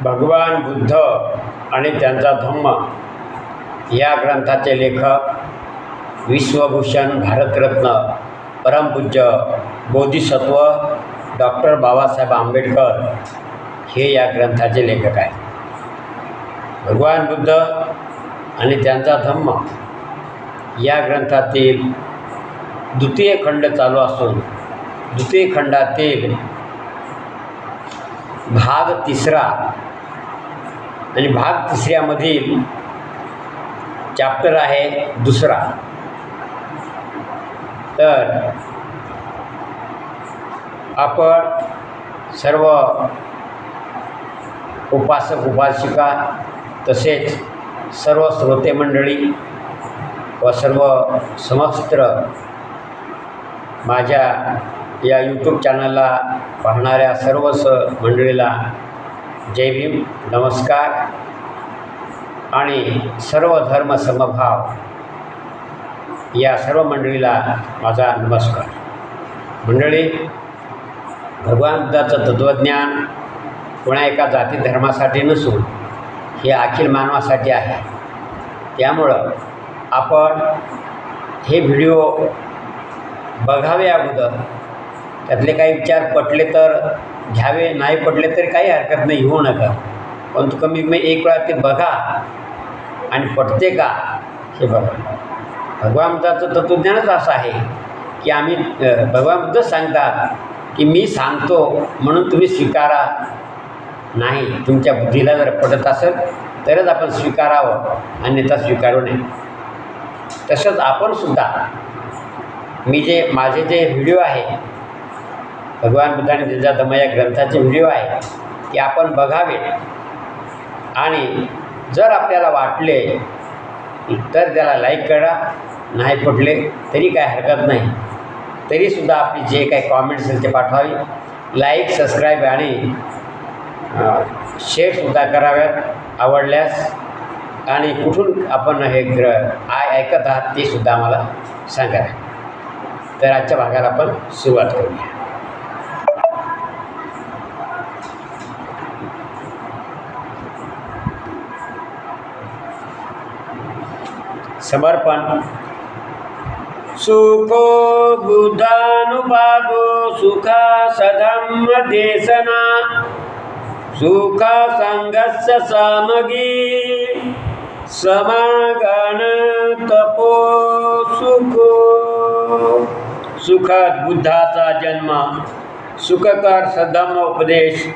भगवान बुद्ध आणि त्यांचा धम्म या ग्रंथाचे लेखक विश्वभूषण भारतरत्न परमपूज्य बोधिसत्व डॉक्टर बाबासाहेब आंबेडकर हे या ग्रंथाचे लेखक आहेत. भगवान बुद्ध आणि त्यांचा धम्म या ग्रंथातील द्वितीय खंड चालू असून द्वितीय खंडातील भाग तिसरा आणि भाग तिसऱ्यामधील चॅप्टर आहे दुसरा. तर आपण सर्व उपासक उपासिका तसेच सर्व श्रोते मंडळी व सर्व समस्त्र माझ्या या यूट्यूब चॅनलला पाहणाऱ्या सर्वच मंडळीला जय भीम, नमस्कार आणि सर्व धर्म समभाव या सर्व मंडळीला माझा नमस्कार. मंडळी, भगवान बुद्धाचं तत्त्वज्ञान कोणा एका जाती धर्मासाठी नसून हे अखिल मानवासाठी आहे. त्यामुळं आपण हे व्हिडिओ बघावे अगोदर त्यातले काही विचार पटले तर घ्यावे, नाही पटले तरी काही हरकत नाही, घेऊ नका. परंतु कमी कमी एक वेळा ते बघा आणि पटते का हे बघा. भगवान बुद्धाचं तत्त्वज्ञानच असं आहे की आम्ही भगवान बुद्ध सांगतात की मी सांगतो म्हणून तुम्ही स्वीकारा नाही. तुमच्या बुद्धीला जर पटत असेल तरच आपण स्वीकारावं, अन्यथा स्वीकारू नये. तसंच आपणसुद्धा माझे जे व्हिडिओ आहे भगवान बुद्ध आणि त्यांचा धम्म या ग्रंथाचे व्हिडिओ आहे ते आपण बघावे आणि जर आपल्याला वाटले तर त्याला लाईक करा, नाही पटले तरी काय हरकत नाही. तरीसुद्धा आपली जे काही कॉमेंट्स असेल ते पाठवावी. लाईक, सबस्क्राईब आणि शेअरसुद्धा कराव्यात आवडल्यास. आणि कुठून आपण हे ऐकत आहात ते सुद्धा आम्हाला सांगा. तर आजच्या भागाला आपण सुरुवात करूया. समर्पण. सुखो बुद्धानुपादो सुखा सधम्म देशना सुखा संघस्य सामगी समागण तपो सुखो. सुखात बुद्धाचा जन्म, सुखकर सधम्म उपदेश